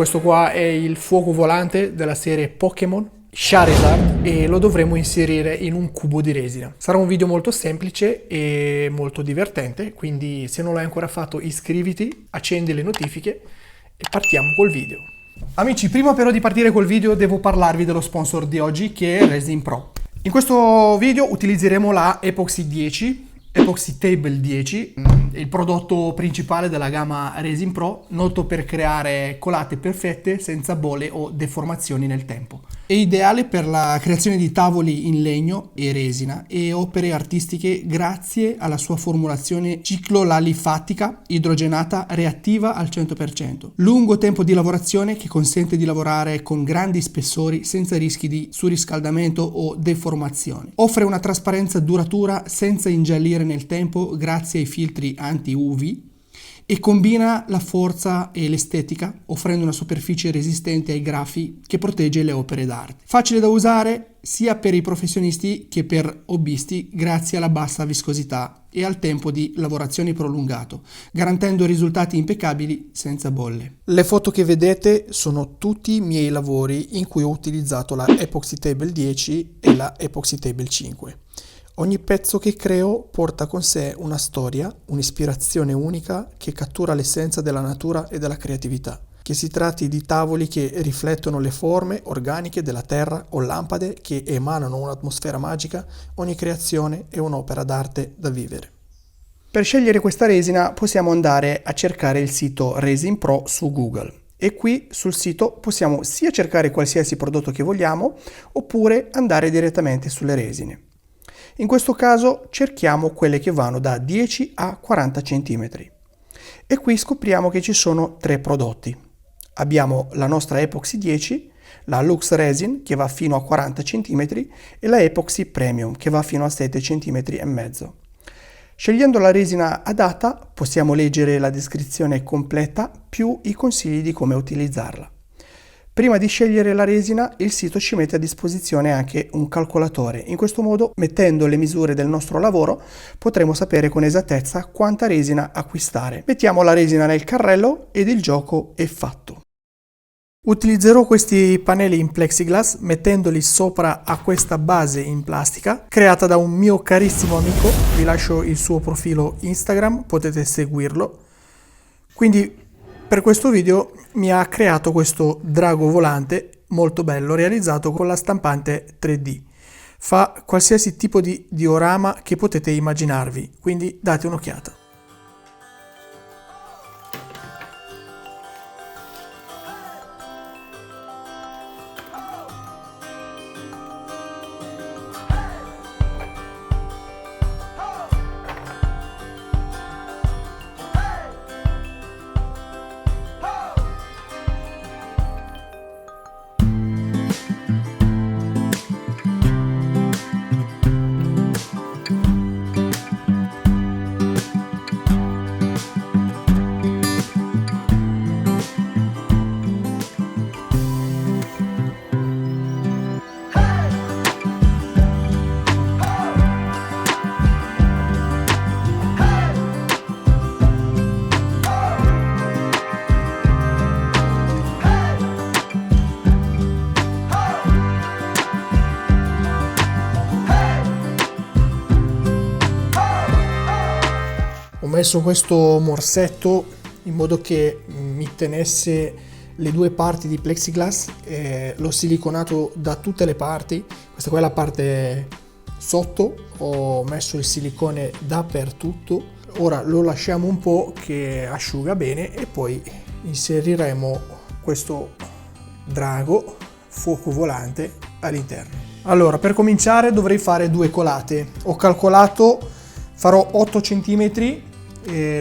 Questo qua è il fuoco volante della serie Pokémon Charizard e lo dovremo inserire in un cubo di resina. Sarà un video molto semplice e molto divertente, quindi se non l'hai ancora fatto iscriviti, accendi le notifiche e partiamo col video. Amici, prima però di partire col video devo parlarvi dello sponsor di oggi, che è Resin Pro. In questo video utilizzeremo la Epoxy 10, Epoxy Table 10, il prodotto principale della gamma Resin Pro, noto per creare colate perfette senza bolle o deformazioni nel tempo. È ideale per la creazione di tavoli in legno e resina e opere artistiche grazie alla sua formulazione ciclolalifatica idrogenata reattiva al 100%. Lungo tempo di lavorazione che consente di lavorare con grandi spessori senza rischi di surriscaldamento o deformazioni. Offre una trasparenza duratura senza ingiallire nel tempo grazie ai filtri anti-UV e combina la forza e l'estetica offrendo una superficie resistente ai graffi che protegge le opere d'arte. Facile da usare sia per i professionisti che per hobbisti grazie alla bassa viscosità e al tempo di lavorazione prolungato, garantendo risultati impeccabili senza bolle. Le foto che vedete sono tutti i miei lavori in cui ho utilizzato la Epoxy Table 10 e la Epoxy Table 5. Ogni pezzo che creo porta con sé una storia, un'ispirazione unica che cattura l'essenza della natura e della creatività. Che si tratti di tavoli che riflettono le forme organiche della terra o lampade che emanano un'atmosfera magica, ogni creazione è un'opera d'arte da vivere. Per scegliere questa resina possiamo andare a cercare il sito Resin Pro su Google. E qui sul sito possiamo sia cercare qualsiasi prodotto che vogliamo oppure andare direttamente sulle resine. In questo caso cerchiamo quelle che vanno da 10 a 40 cm e qui scopriamo che ci sono tre prodotti. Abbiamo la nostra Epoxy 10, la Lux Resin che va fino a 40 cm e la Epoxy Premium che va fino a 7 cm e mezzo. Scegliendo la resina adatta possiamo leggere la descrizione completa più i consigli di come utilizzarla. Prima di scegliere la resina, il sito ci mette a disposizione anche un calcolatore. In questo modo, mettendo le misure del nostro lavoro, potremo sapere con esattezza quanta resina acquistare. Mettiamo la resina nel carrello ed il gioco è fatto. Utilizzerò questi pannelli in plexiglass mettendoli sopra a questa base in plastica creata da un mio carissimo amico. Vi lascio il suo profilo Instagram, potete seguirlo. Quindi per questo video mi ha creato questo drago volante molto bello realizzato con la stampante 3D. Fa qualsiasi tipo di diorama che potete immaginarvi, quindi date un'occhiata. Ho messo questo morsetto in modo che mi tenesse le due parti di plexiglass, l'ho siliconato da tutte le parti. Questa qua è la parte sotto, ho messo il silicone dappertutto. Ora lo lasciamo un po' che asciuga bene e poi inseriremo questo drago fuoco volante all'interno. Allora, per cominciare dovrei fare due colate. Ho calcolato, farò 8 cm.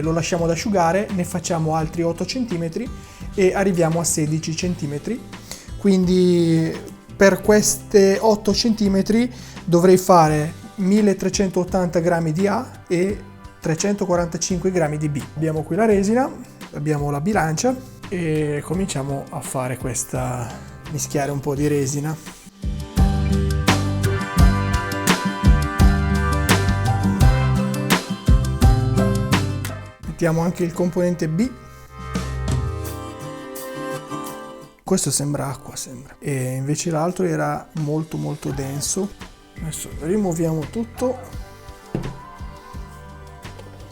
Lo lasciamo ad asciugare, ne facciamo altri 8 cm e arriviamo a 16 cm. Quindi per queste 8 cm dovrei fare 1380 g di A e 345 g di B. Abbiamo qui la resina, abbiamo la bilancia e cominciamo a fare mischiare un po' di resina. Mettiamo anche il componente B. Questo sembra acqua, sembra. E invece l'altro era molto molto denso. Adesso rimuoviamo tutto.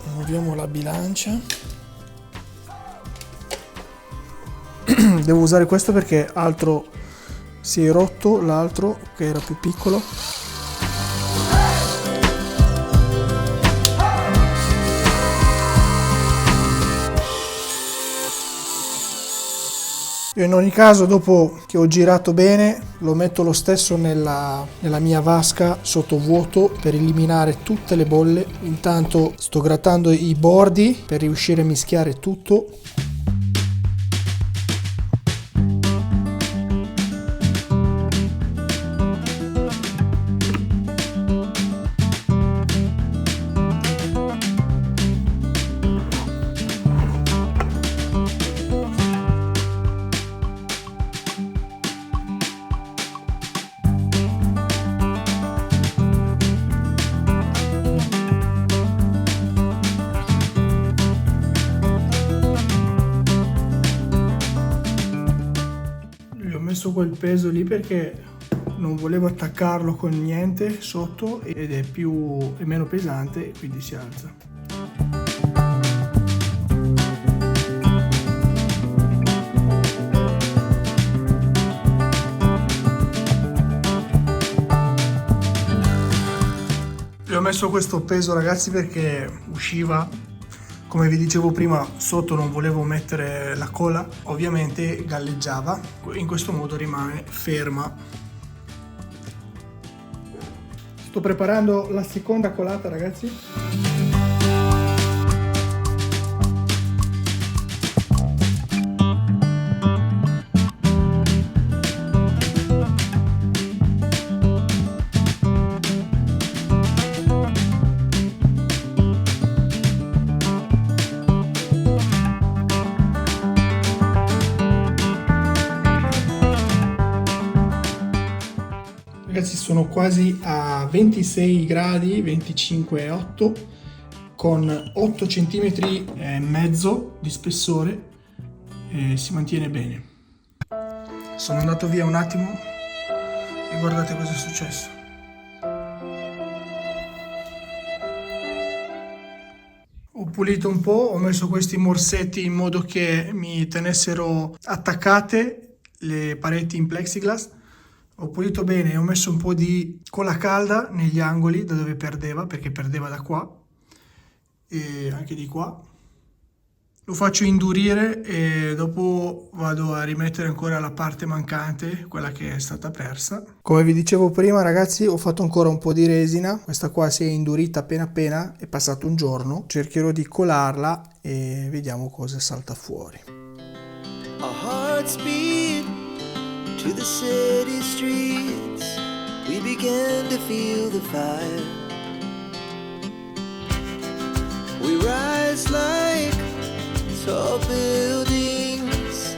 Rimuoviamo la bilancia. Devo usare questo perché altro si è rotto, l'altro che era più piccolo. Io in ogni caso, dopo che ho girato bene, lo metto lo stesso nella mia vasca sottovuoto per eliminare tutte le bolle. Intanto sto grattando i bordi per riuscire a mischiare tutto. Ho messo quel peso lì perché non volevo attaccarlo con niente sotto ed è meno pesante, quindi si alza. Gli ho messo questo peso, ragazzi, perché usciva. Come vi dicevo prima, sotto non volevo mettere la cola, ovviamente galleggiava, in questo modo rimane ferma. Sto preparando la seconda colata, ragazzi. Ragazzi, sono quasi a 26 gradi, 25,8 con 8 cm e mezzo di spessore e si mantiene bene. Sono andato via un attimo e guardate cosa è successo. Ho pulito un po', ho messo questi morsetti in modo che mi tenessero attaccate le pareti in plexiglass. Ho pulito bene, ho messo un po' di cola calda negli angoli da dove perdeva, perché perdeva da qua e anche di qua. Lo faccio indurire e dopo vado a rimettere ancora la parte mancante, quella che è stata persa. Come vi dicevo prima, ragazzi, ho fatto ancora un po' di resina. Questa qua si è indurita appena appena, è passato un giorno. Cercherò di colarla e vediamo cosa salta fuori. To the city streets, we began to feel the fire. We rise like tall buildings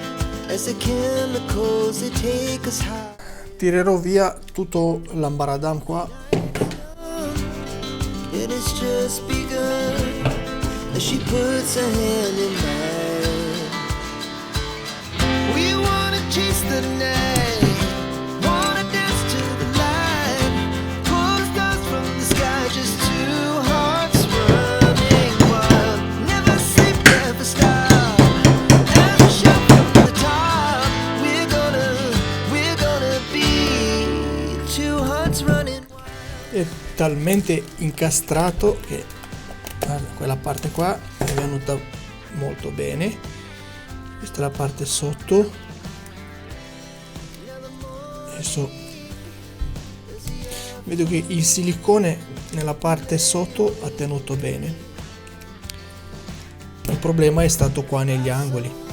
as the chemicals they take us high. Tirerò via tutto l'ambaradam qua. It has just begun as she puts her hand in mine. We wanna chase the night. È talmente incastrato che guarda, quella parte qua è venuta molto bene. Questa è la parte sotto. Adesso vedo che il silicone nella parte sotto ha tenuto bene. Il problema è stato qua negli angoli.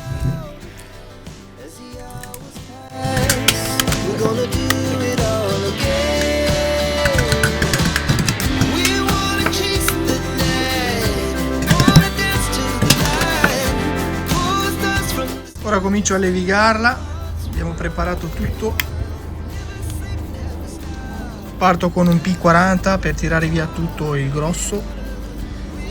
Ora comincio a levigarla, abbiamo preparato tutto. Parto con un P40 per tirare via tutto il grosso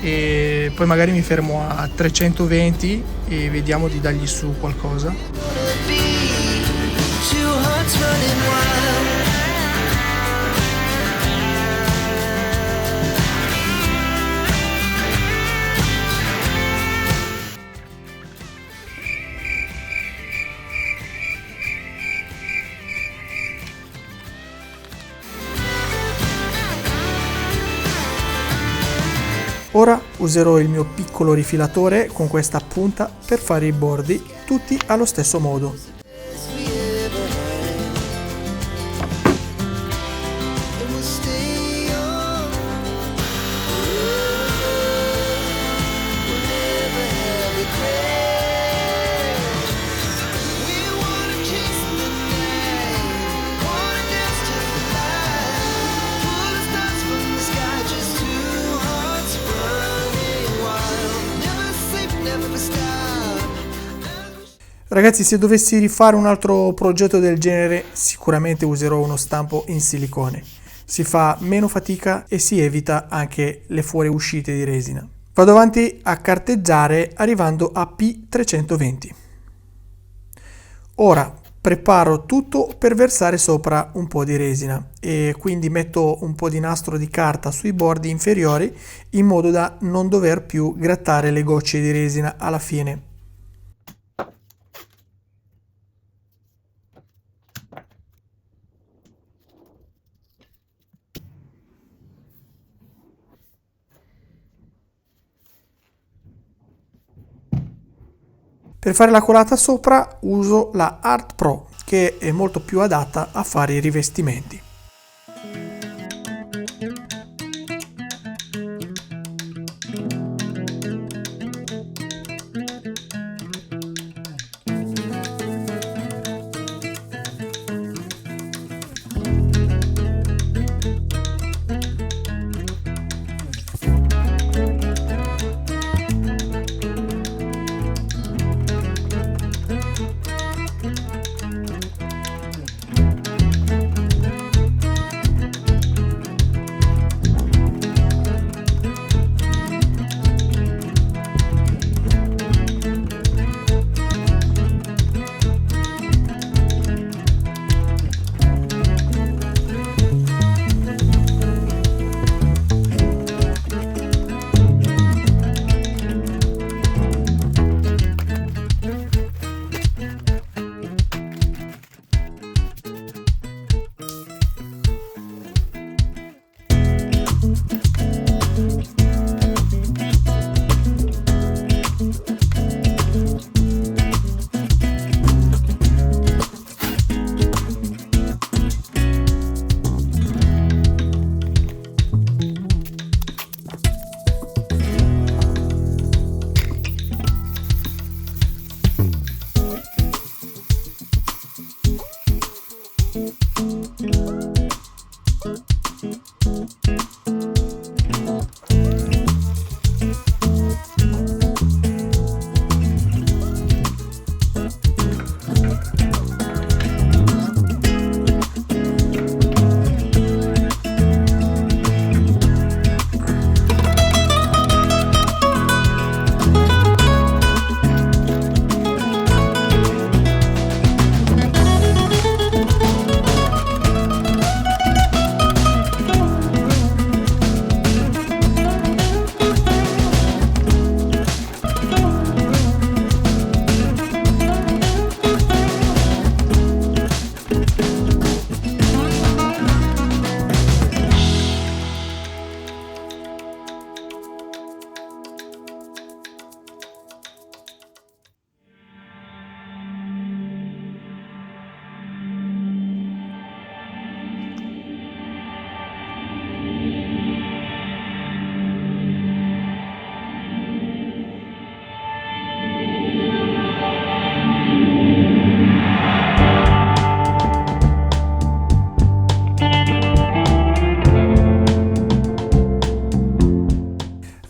e poi magari mi fermo a 320 e vediamo di dargli su qualcosa. hearts running wild. Ora userò il mio piccolo rifilatore con questa punta per fare i bordi tutti allo stesso modo. Ragazzi, se dovessi rifare un altro progetto del genere, sicuramente userò uno stampo in silicone. Si fa meno fatica e si evita anche le fuoriuscite di resina. Vado avanti a carteggiare arrivando a P320. Ora preparo tutto per versare sopra un po' di resina e quindi metto un po' di nastro di carta sui bordi inferiori in modo da non dover più grattare le gocce di resina alla fine. Per fare la colata sopra uso la Art Pro, che è molto più adatta a fare i rivestimenti.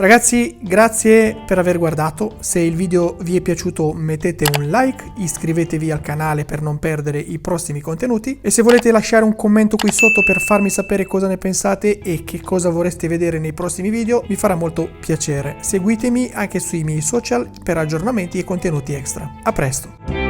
Ragazzi, grazie per aver guardato. Se il video vi è piaciuto mettete un like, iscrivetevi al canale per non perdere i prossimi contenuti e se volete lasciare un commento qui sotto per farmi sapere cosa ne pensate e che cosa vorreste vedere nei prossimi video mi farà molto piacere. Seguitemi anche sui miei social per aggiornamenti e contenuti extra. A presto!